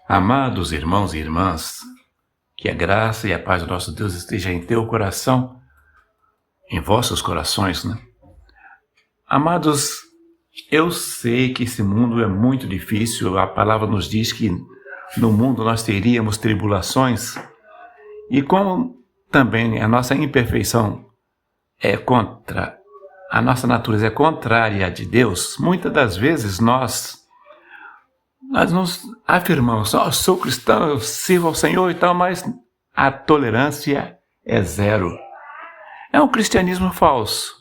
Amados irmãos e irmãs, que a graça e a paz do nosso Deus esteja em teu coração, em vossos corações, né? Amados, eu sei que esse mundo é muito difícil, a palavra nos diz que no mundo nós teríamos tribulações, e como também a nossa imperfeição é contra, a nossa natureza é contrária à de Deus, muitas das vezes nós nos afirmamos, sou cristão, eu sirvo ao Senhor e tal, mas a tolerância é zero. É um cristianismo falso,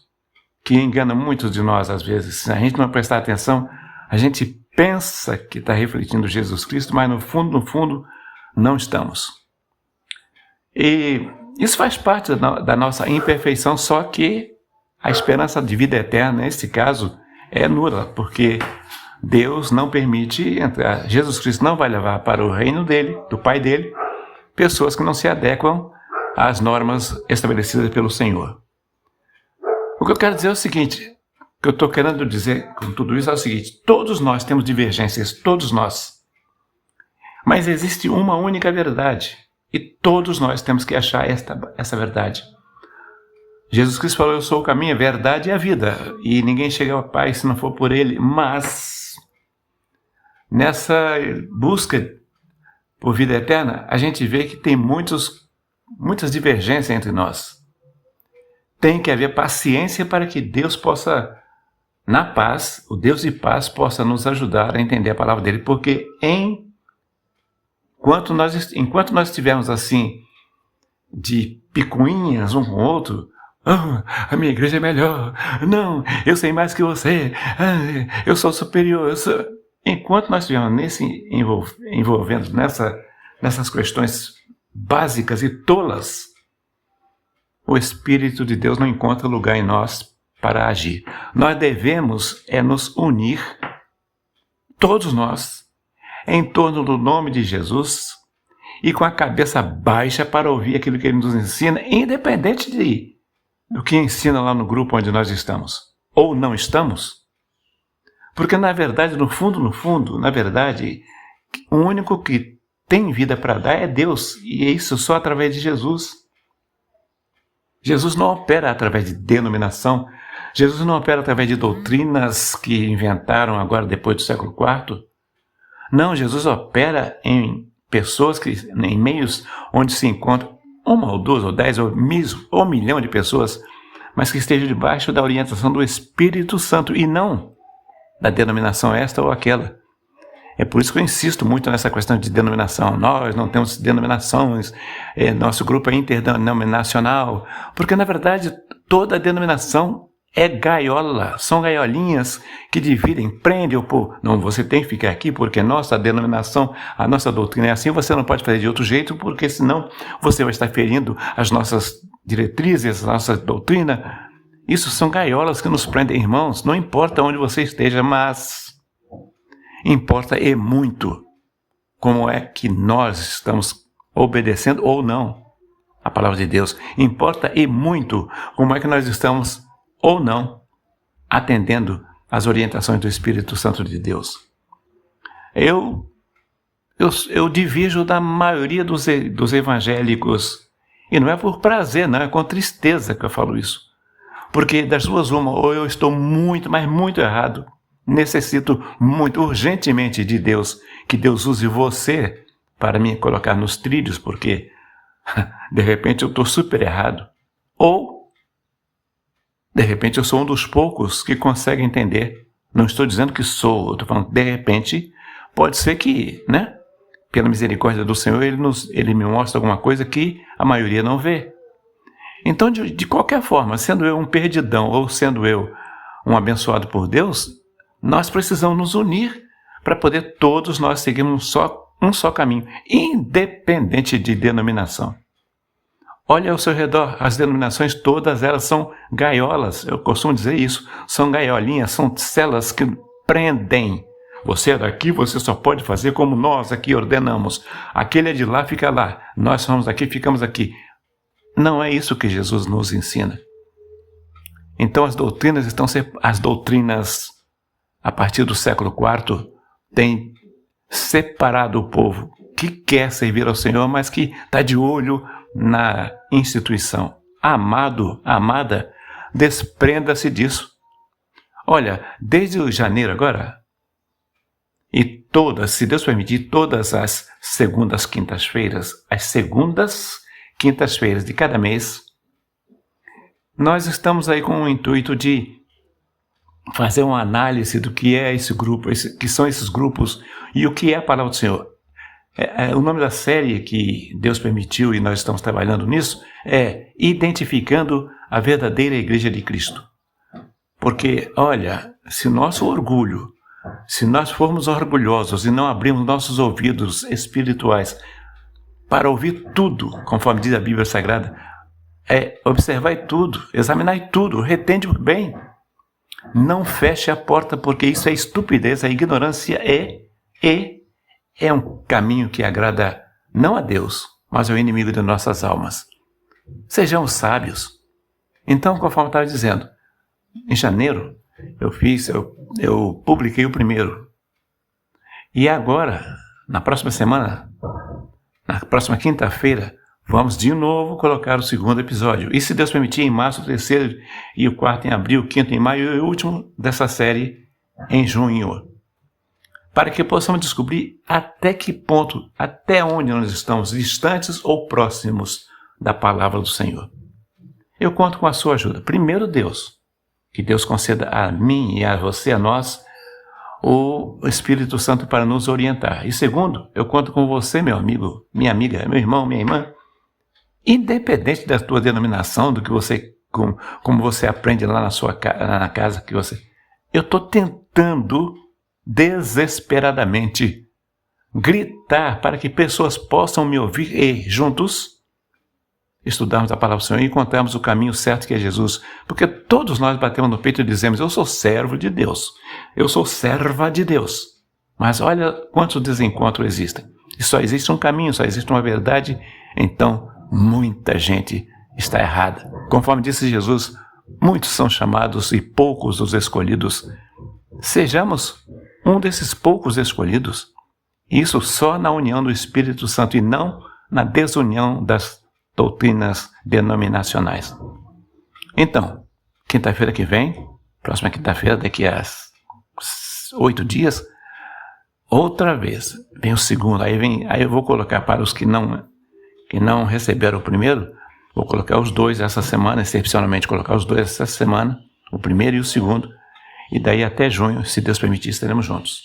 que engana muitos de nós às vezes. Se a gente não prestar atenção, a gente pensa que está refletindo Jesus Cristo, mas no fundo, não estamos. E isso faz parte da nossa imperfeição, só que a esperança de vida eterna, nesse caso, é nula, porque Deus não permite entrar. Jesus Cristo não vai levar para o reino dele, do Pai dele, pessoas que não se adequam às normas estabelecidas pelo Senhor. O que eu quero dizer é o seguinte, o que eu estou querendo dizer com tudo isso é o seguinte, todos nós temos divergências, todos nós. Mas existe uma única verdade, e todos nós temos que achar essa verdade. Jesus Cristo falou, eu sou o caminho, a verdade e a vida, e ninguém chega ao Pai se não for por Ele, mas nessa busca por vida eterna, a gente vê que tem muitas divergências entre nós. Tem que haver paciência para que Deus possa, na paz, o Deus de paz, possa nos ajudar a entender a palavra dele, porque enquanto nós estivermos assim, de picuinhas um com o outro, a minha igreja é melhor, não, eu sei mais que você, eu sou superior, enquanto nós estivermos envolvendo nessas questões básicas e tolas, o Espírito de Deus não encontra lugar em nós para agir. Nós devemos nos unir, todos nós, em torno do nome de Jesus e com a cabeça baixa para ouvir aquilo que Ele nos ensina, independente do que ensina lá no grupo onde nós estamos, ou não estamos. Porque, na verdade, no fundo, na verdade, o único que tem vida para dar é Deus, e é isso só através de Jesus. Jesus não opera através de denominação, Jesus não opera através de doutrinas que inventaram agora depois do século IV. Não, Jesus opera em pessoas, em meios onde se encontram uma ou duas ou 10 ou um milhão de pessoas, mas que estejam debaixo da orientação do Espírito Santo e não da denominação esta ou aquela. É por isso que eu insisto muito nessa questão de denominação. Nós não temos denominações, nosso grupo é interdenominacional, porque na verdade toda denominação é gaiola, são gaiolinhas que dividem, prendem o povo. Não, você tem que ficar aqui porque nossa denominação, a nossa doutrina é assim, você não pode fazer de outro jeito, porque senão você vai estar ferindo as nossas diretrizes, a nossa doutrina. Isso são gaiolas que nos prendem, irmãos, não importa onde você esteja, mas importa e muito como é que nós estamos obedecendo ou não a palavra de Deus. Importa e muito como é que nós estamos ou não atendendo às orientações do Espírito Santo de Deus. Eu divirjo da maioria dos evangélicos, e não é por prazer, não, é com tristeza que eu falo isso. Porque das duas uma, ou eu estou muito, mas muito errado, necessito muito urgentemente de Deus, que Deus use você para me colocar nos trilhos, porque de repente eu estou super errado. Ou, de repente, eu sou um dos poucos que consegue entender. Não estou dizendo que sou, eu estou falando, de repente, pode ser que, né, pela misericórdia do Senhor, Ele me mostra alguma coisa que a maioria não vê. Então, de qualquer forma, sendo eu um perdidão ou sendo eu um abençoado por Deus, nós precisamos nos unir para poder todos nós seguirmos um só caminho, independente de denominação. Olha ao seu redor, as denominações todas elas são gaiolas, eu costumo dizer isso, são gaiolinhas, são celas que prendem. Você é daqui, você só pode fazer como nós aqui ordenamos. Aquele é de lá, fica lá. Nós somos daqui, ficamos aqui. Não é isso que Jesus nos ensina. Então as doutrinas a partir do século IV, têm separado o povo que quer servir ao Senhor, mas que está de olho na instituição. Amado, amada, desprenda-se disso. Olha, desde o janeiro agora, e todas, se Deus permitir, todas as segundas quintas-feiras de cada mês, nós estamos aí com o intuito de fazer uma análise do que é esse grupo, que são esses grupos e o que é a palavra do Senhor. O nome da série que Deus permitiu e nós estamos trabalhando nisso é Identificando a Verdadeira Igreja de Cristo. Porque, olha, se nosso orgulho, se nós formos orgulhosos e não abrirmos nossos ouvidos espirituais para ouvir tudo, conforme diz a Bíblia Sagrada, observar tudo, examinar tudo, retende bem. Não feche a porta, porque isso é estupidez, a ignorância é um caminho que agrada não a Deus, mas ao inimigo de nossas almas. Sejamos sábios. Então, conforme eu estava dizendo, em janeiro eu publiquei o primeiro. E agora, na próxima semana, na próxima quinta-feira, vamos de novo colocar o segundo episódio. E se Deus permitir, em março, o terceiro e o quarto em abril, o quinto em maio e o último dessa série em junho. Para que possamos descobrir até que ponto, até onde nós estamos distantes ou próximos da palavra do Senhor. Eu conto com a sua ajuda. Primeiro, Deus. Que Deus conceda a mim e a você, a nós, o Espírito Santo para nos orientar. E segundo, eu conto com você, meu amigo, minha amiga, meu irmão, minha irmã, independente da tua denominação, do que você, como você aprende lá na casa que você... Eu estou tentando desesperadamente gritar para que pessoas possam me ouvir e, juntos, estudarmos a palavra do Senhor e encontrarmos o caminho certo que é Jesus. Porque todos nós batemos no peito e dizemos, eu sou servo de Deus, eu sou serva de Deus. Mas olha quantos desencontros existem. E só existe um caminho, só existe uma verdade, então muita gente está errada. Conforme disse Jesus, muitos são chamados e poucos os escolhidos. Sejamos um desses poucos escolhidos. Isso só na união do Espírito Santo e não na desunião das doutrinas denominacionais. Então, quinta-feira que vem, próxima quinta-feira, daqui a 8 dias, outra vez, vem o segundo. Aí eu vou colocar para os que não receberam o primeiro, vou colocar os dois essa semana, excepcionalmente colocar os dois essa semana, o primeiro e o segundo, e daí até junho, se Deus permitir, estaremos juntos.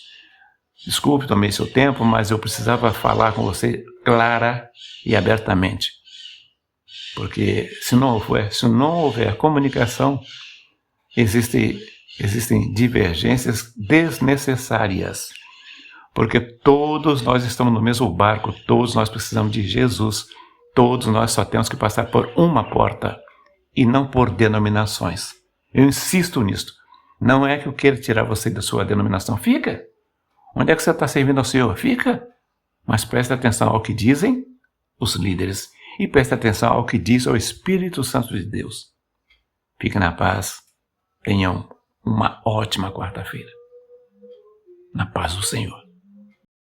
Desculpe, tomei seu tempo, mas eu precisava falar com você clara e abertamente. Porque se não houver comunicação, existem divergências desnecessárias. Porque todos nós estamos no mesmo barco, todos nós precisamos de Jesus, todos nós só temos que passar por uma porta e não por denominações. Eu insisto nisto. Não é que eu quero tirar você da sua denominação. Fica. Onde é que você está servindo ao Senhor? Fica. Mas preste atenção ao que dizem os líderes e preste atenção ao que diz o Espírito Santo de Deus. Fique na paz. Tenham uma ótima quarta-feira. Na paz do Senhor.